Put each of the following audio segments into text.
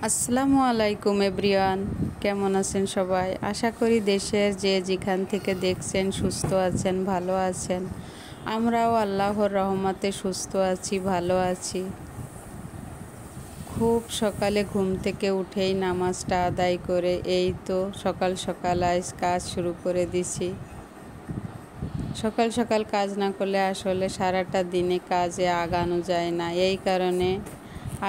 আসসালামু আলাইকুম এভরিওয়ান, কেমন আছেন সবাই? আশা করি দেশের যে যেখান থেকে দেখছেন সুস্থ আছেন, ভালো আছেন। আমরাও আল্লাহর রহমতে সুস্থ আছি, ভালো আছি। খুব সকালে ঘুম থেকে উঠেই নামাজটা আদায় করে এই তো সকাল সকাল আজ কাজ শুরু করে দিছি। সকাল সকাল কাজ না করলে আসলে সারাটা দিনে কাজে আগানো যায় না। এই কারণে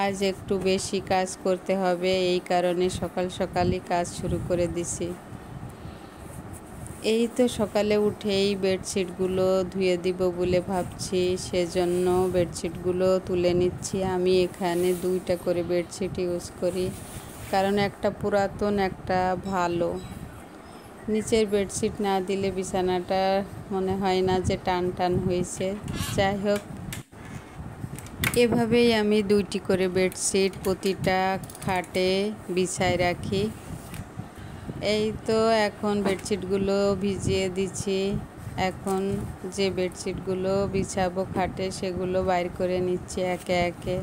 আজ একটু বেশি কাজ করতে হবে, এই কারণে সকাল সকালই কাজ শুরু করে দিছি। এই তো সকালে উঠেই বেডশিটগুলো ধুয়ে দিব বলে ভাবছি, সেজন্য বেডশিটগুলো তুলে নিচ্ছি। আমি এখানে 2টা করে বেডশিট ইউজ করি, কারণ একটা পুরাতন, একটা ভালো। নিচের বেডশিট না দিলে বিছানাটা মনে হয় না যে টান টান হয়েছে। যাই হোক, এভাবেই আমি 2টি করে বেডশিট প্রতিটা খাটে বিছায় রাখি। এই তো এখন বেডশিটগুলো ভিজিয়ে দিচ্ছি। এখন যে বেডশিটগুলো বিছাবো খাটে সেগুলো বাইর করে নিচ্ছি একে একে।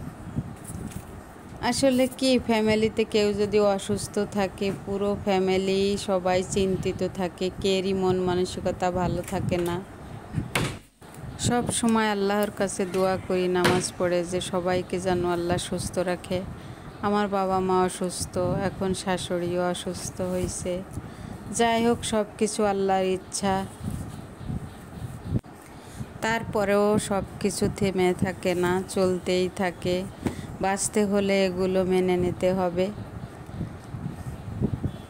আসলে কি, ফ্যামিলিতে কেউ যদি অসুস্থ থাকে পুরো ফ্যামিলি সবাই চিন্তিত থাকে, কেরই মন মানসিকতা ভালো থাকে না। সব সময় আল্লাহর কাছে দোয়া করি নামাজ পড়ে যে সবাইকে যেন আল্লাহ সুস্থ রাখে। আমার বাবা মা অসুস্থ, এখন শাশুড়িও অসুস্থ হয়েছে। যাই হোক, সব কিছু আল্লাহর ইচ্ছা। তারপরেও সব কিছু থেমে থাকে না, চলতেই থাকে। বাঁচতে হলে এগুলো মেনে নিতে হবে।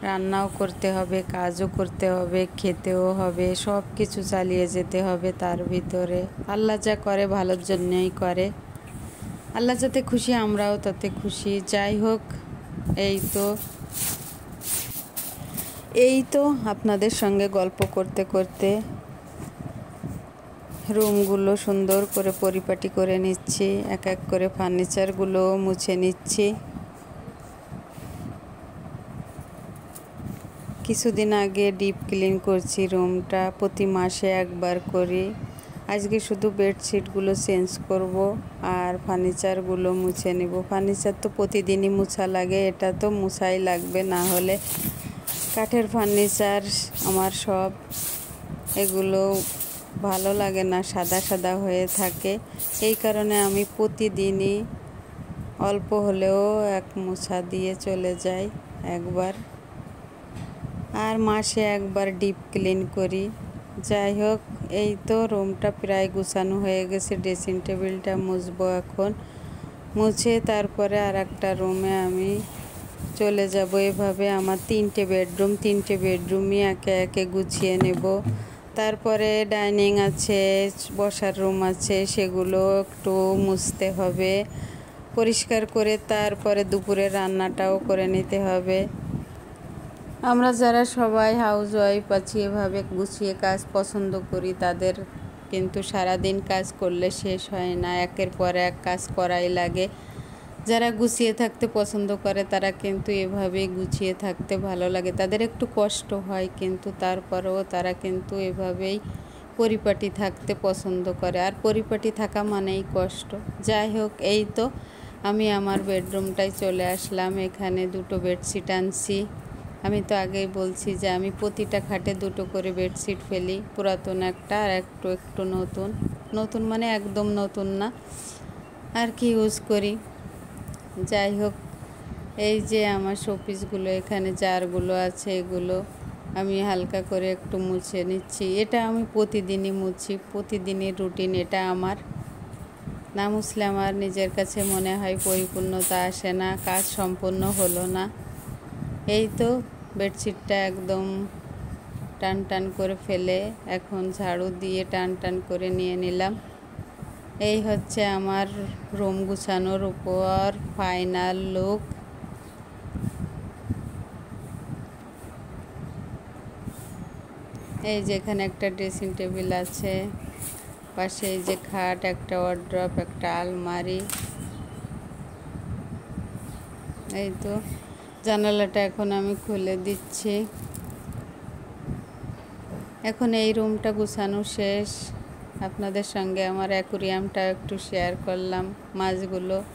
রান্নাও করতে হবে, কাজও করতে হবে, খেতেও হবে, সব কিছু চালিয়ে যেতে হবে। তার ভিতরে আল্লাহ যা করে ভালোর জন্যই করে। আল্লাহ যাতে খুশি, আমরাও তাতে খুশি। যাই হোক, এই তো আপনাদের সঙ্গে গল্প করতে করতে রুমগুলো সুন্দর করে পরিপাটি করে নিচ্ছি। এক এক করে ফার্নিচারগুলো মুছে নিচ্ছি। কিছুদিন আগে ডিপ ক্লিন করছি রুমটা, প্রতি মাসে একবার করি। আজকে শুধু বেডশিটগুলো চেঞ্জ করব আর ফার্নিচারগুলো মুছে নেব। ফার্নিচার তো প্রতিদিনই মুছা লাগে, এটা তো মুছাই লাগবে, না হলে কাঠের ফার্নিচার আমার সব, এগুলো ভালো লাগে না, সাদা সাদা হয়ে থাকে। এই কারণে আমি প্রতিদিনই অল্প হলেও এক মোছা দিয়ে চলে যাই একবার, আর মাসে একবার ডিপ ক্লিন করি। যাই হোক, এই তো রুমটা প্রায় গুছানো হয়ে গেছে। ড্রেসিং টেবিলটা মুছবো এখন, মুছে তারপরে আর একটা রুমে আমি চলে যাব। এভাবে আমার 3টে বেডরুম, 3টে বেডরুমই একে একে গুছিয়ে নেব। তারপরে ডাইনিং আছে, বসার রুম আছে, সেগুলো একটু মুছতে হবে পরিষ্কার করে। তারপরে দুপুরে রান্নাটাও করে নিতে হবে। আমরা যারা সবাই হাউস ওয়াইফ আছি, এভাবে গুছিয়ে কাজ পছন্দ করি, তাদের কিন্তু সারাদিন কাজ করলে শেষ হয় না, একের পর এক কাজ করাই লাগে। যারা গুছিয়ে থাকতে পছন্দ করে তারা কিন্তু এভাবেই গুছিয়ে থাকতে ভালো লাগে। তাদের একটু কষ্ট হয়, কিন্তু তারপরেও তারা কিন্তু এভাবেই পরিপাটি থাকতে পছন্দ করে। আর পরিপাটি থাকা মানেই কষ্ট। যাই হোক, এই তো আমি আমার বেডরুমটায় চলে আসলাম। এখানে 2টো বেডশিট আনছি। আমি তো আগেই বলছি যে আমি প্রতিটা খাটে 2টো করে বেডশিট ফেলি, পুরাতন একটা আর একটু একটু নতুন। নতুন মানে একদম নতুন না আর কি, ইউজ করি। যাই হোক, এই যে আমার শোপিসগুলো, এখানে জারগুলো আছে, এগুলো আমি হালকা করে একটু মুছে নিচ্ছি। এটা আমি প্রতিদিনই মুছি, প্রতিদিনের রুটিন এটা আমার। না মুছলে আমার নিজের কাছে মনে হয় পরিপূর্ণতা আসে না, কাজ সম্পূর্ণ হলো না। এই তো বেডশিটটা একদম টান টান করে ফেলে এখন ঝাড়ু দিয়ে টান টান করে নিয়ে নিলাম। এই হচ্ছে আমার রুম গুছানোর উপর ফাইনাল লুক। এই যে এখানে একটা ড্রেসিং টেবিল আছে, পাশে এই যে খাট, একটা ওয়ার্ড্রপ, একটা আলমারি। এই তো জানালাটা এখন আমি খুলে দিচ্ছি। এখন এই রুমটা গুছানো শেষ। আপনাদের সঙ্গে আমার অ্যাকুরিয়ামটা একটু শেয়ার করলাম, মাছগুলোকে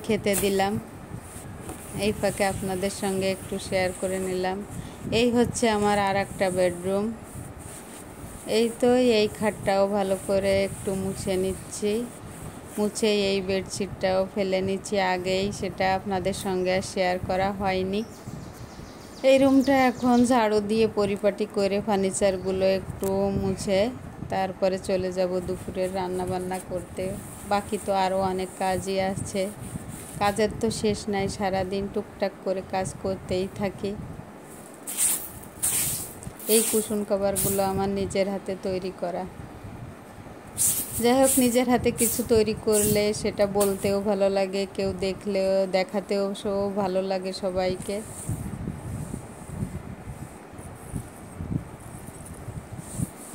খেতে দিলাম। এই ফাঁকে আপনাদের সঙ্গে একটু শেয়ার করে নিলাম। এই হচ্ছে আমার আর একটা বেডরুম। এই তো এই খাটটাও ভালো করে একটু মুছে নিচ্ছি, মুছে এই বেডশিটটাও ফেলে নিচ্ছি আগেই, সেটা আপনাদের সঙ্গে আর শেয়ার করা হয়নি। এই রুমটা এখন ঝাড়ু দিয়ে পরিপাটি করে ফার্নিচারগুলো একটু মুছে তারপরে চলে যাব দুপুরের রান্না বান্না করতে। বাকি তো আরও অনেক কাজই আছে, কাজের তো শেষ নাই, সারাদিন টুকটাক করে কাজ করতেই থাকি। এই কুশন কভারগুলো আমার নিজের হাতে তৈরি করা। যাই হোক, নিজের হাতে কিছু তৈরি করলে সেটা বলতেও ভালো লাগে, কেউ দেখলেও দেখাতেও ভালো লাগে সবাইকে।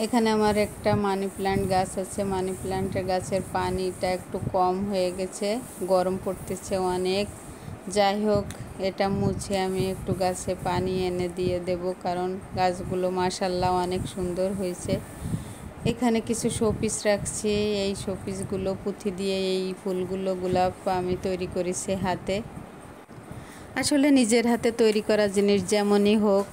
এখানে আমার একটা মানি প্ল্যান্ট গাছ আছে। মানি প্ল্যান্টের গাছের পানিটা একটু কম হয়ে গেছে, গরম পড়তেছে অনেক। যাই হোক, এটা মুছে আমি একটু গাছে পানি এনে দিয়ে দেব, কারণ গাছগুলো মাশাআল্লাহ অনেক সুন্দর হয়েছে। এখানে কিছু শোপিস রাখছি, এই শোপিসগুলো পুঁথি দিয়ে এই ফুলগুলো গোলাপ আমি তৈরি করেছি হাতে। আসলে নিজের হাতে তৈরি করা জিনিস যেমনই হোক,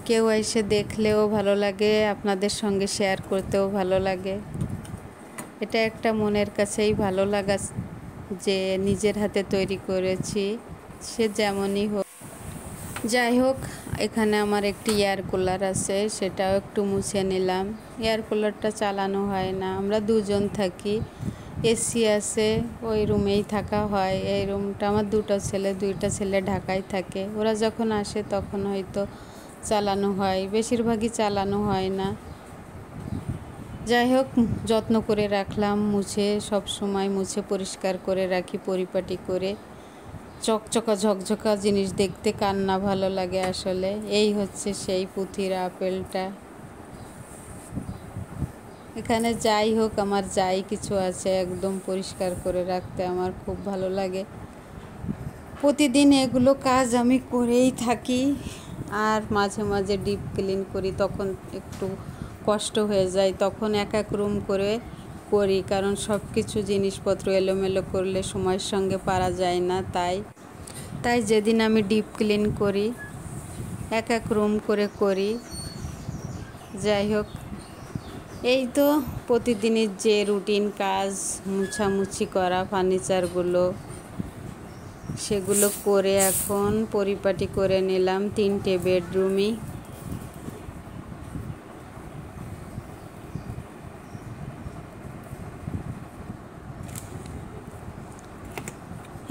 কেউ এসে দেখলেও ভালো লাগে, আপনাদের সঙ্গে শেয়ার করতেও ভালো লাগে। এটা একটা মনের কাছেই ভালো লাগা যে নিজের হাতে তৈরি করেছি, সে যেমনই হোক। যাই হোক, এখানে আমার একটি এয়ার কুলার আছে, সেটাও একটু মুছে নিলাম। এয়ার কুলারটা চালানো হয় না, আমরা দুজন থাকি, এসি আছে, ওই রুমেই থাকা হয়। এই রুমটা আমার দুইটা ছেলে ঢাকায় থাকে, ওরা যখন আসে তখন হয়তো চালানো হয়, বেশিরভাগই চালানো হয় না। যাই হোক, যত্ন করে রাখলাম, মুছে সব সময় মুছে পরিষ্কার করে রাখি পরিপাটি করে। চকচকা ঝকঝকা জিনিস দেখতে কার না ভালো লাগে আসলে। এই হচ্ছে সেই পুঁথির আপেলটা। এখানে যাই হোক, আমার যাই কিছু আছে একদম পরিষ্কার করে রাখতে আমার খুব ভালো লাগে। প্রতিদিন এগুলো কাজ আমি করেই থাকি, আর মাঝে মাঝে ডিপ ক্লিন করি, তখন একটু কষ্ট হয়ে যায়, তখন এক এক রুম করে করি, কারণ সব কিছু জিনিসপত্র এলোমেলো করলে সময়ের সঙ্গে পারা যায় না। তাই যেদিন আমি ডিপ ক্লিন করি এক এক রুম করে করি। যাই হোক, এই তো প্রতিদিনের যে রুটিন কাজ, মুছামুছি করা ফার্নিচারগুলো, সেগুলো করে এখন পরিপাটি করে নিলাম 3টে বেডরুমই।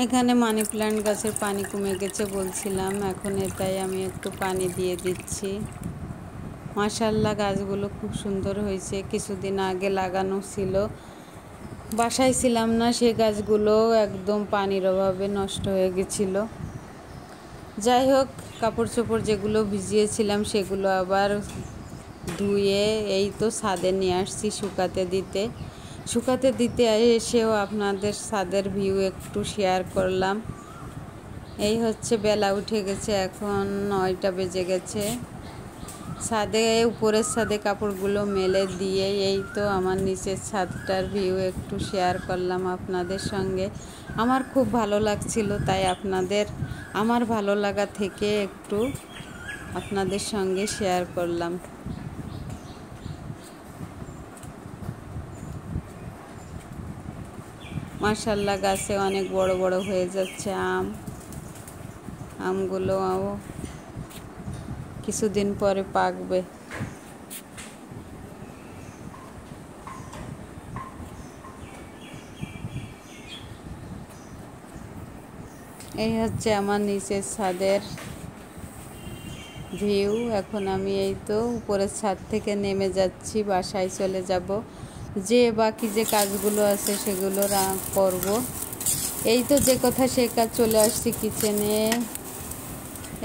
এখানে মানি প্ল্যান্ট গাছের পানি কমে গেছে বলছিলাম, এখন এটাই আমি একটু পানি দিয়ে দিচ্ছি। মাশাআল্লাহ, গাছগুলো খুব সুন্দর হয়েছে। কিছুদিন আগে লাগানো ছিল, বাসায় ছিলাম না, সেই গাছগুলো একদম পানির অভাবে নষ্ট হয়ে গেছিলো। যাই হোক, কাপড় চোপড় যেগুলো ভিজিয়েছিলাম সেগুলো আবার ধুয়ে এই তো ছাদে নিয়ে আসছি শুকাতে দিতে এসেও আপনাদের ছাদের ভিউ একটু শেয়ার করলাম। এই হচ্ছে বেলা উঠে গেছে, এখন 9টা বেজে গেছে। উপরের ছাদে কাপড়গুলো মেলে দিয়ে এই তো আমার নিচের ছাদটার ভিউ একটু শেয়ার করলাম আপনাদের সঙ্গে। আমার খুব ভালো লাগছিল, তাই আমার ভালো লাগা থেকে একটু আপনাদের সঙ্গে শেয়ার করলাম। মাশাআল্লাহ, গাছে অনেক বড় বড় হয়ে যাচ্ছে আমগুলো কিছুদিন পরে পাকবে। এই হচ্ছে আমার নিচের ছাদের ভিউ। এখন আমি এই তো উপরের ছাদ থেকে নেমে যাচ্ছি, বাসায় চলে যাব। বাকি যে কাজগুলো আছে সেগুলো করব। এই তো যে কথা সে কাজ, চলে আসছি কিচেনে।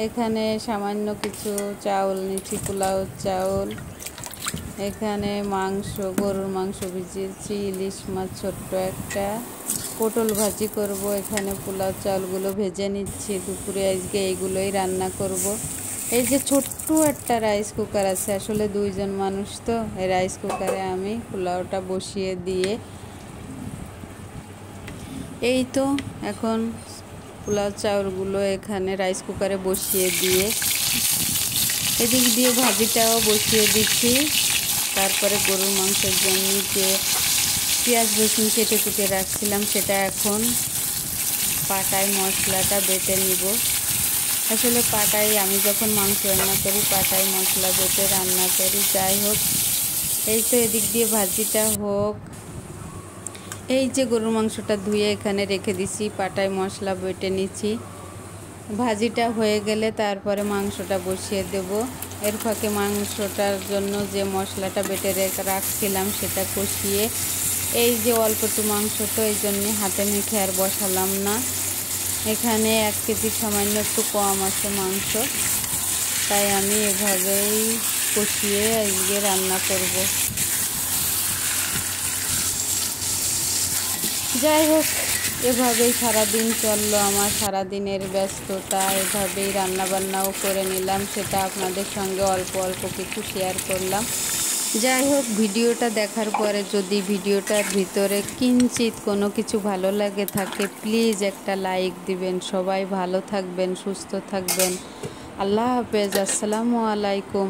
এখানে সামান্য কিছু চাউল নিচ্ছি, পোলাও চাউল। এখানে গরুর মাংস ভিজিয়েছি, ইলিশ মাছ ছোট্ট একটা, পটল ভাজি করব। এখানে পোলাও চাউলগুলো ভেজে নিচ্ছি, দুপুরে আজকে এইগুলোই রান্না করব। এই যে ছোট্ট একটা রাইস কুকার আছে, আসলে 2জন মানুষ তো, এই রাইস কুকারে আমি পোলাওটা বসিয়ে দিয়ে এই তো এখন পোলাও চাউলগুলো এখানে রাইস কুকারে বসিয়ে দিয়ে এদিক দিয়ে ভাজিটাও বসিয়ে দিচ্ছি। তারপরে গরুর মাংসের জন্য যে পেঁয়াজ রসুন কেটে কুটে রাখছিলাম সেটা এখন পাটায় মশলাটা বেটে নিব। আসলে পাটায় আমি যখন মাংস রান্না করি পাটায় মশলা বেটে রান্না করি। যাই হোক, এই তো এদিক দিয়ে ভাজিটা হোক। এই যে গরুর মাংসটা ধুয়ে এখানে রেখে দিছি, পাটায় মশলা বেটে নিচ্ছি। ভাজিটা হয়ে গেলে তারপরে মাংসটা বসিয়ে দেব। এর ফাঁকে মাংসটার জন্য যে মশলাটা বেটে রাখছিলাম সেটা কষিয়ে, এই যে অল্প একটু মাংস তো এই জন্যে হাতে মেখে আর বসালাম না। এখানে 1 কেজি সামান্য একটু কম আছে মাংস, তাই আমি এভাবেই কষিয়ে আজকে রান্না করব। যাই হোক, এভাবেই সারাদিন চললো আমার, সারাদিনের ব্যস্ততা। এভাবেই রান্নাবান্নাও করে নিলাম, সেটা আপনাদের সঙ্গে অল্প অল্প কিছু শেয়ার করলাম। যাই হোক, ভিডিওটা দেখার পরে যদি ভিডিওটার ভিতরে কিঞ্চিত কোনো কিছু ভালো লাগে থাকে প্লিজ একটা লাইক দিবেন। সবাই ভালো থাকবেন, সুস্থ থাকবেন। আল্লাহ হাফেজ। আসসালামু আলাইকুম।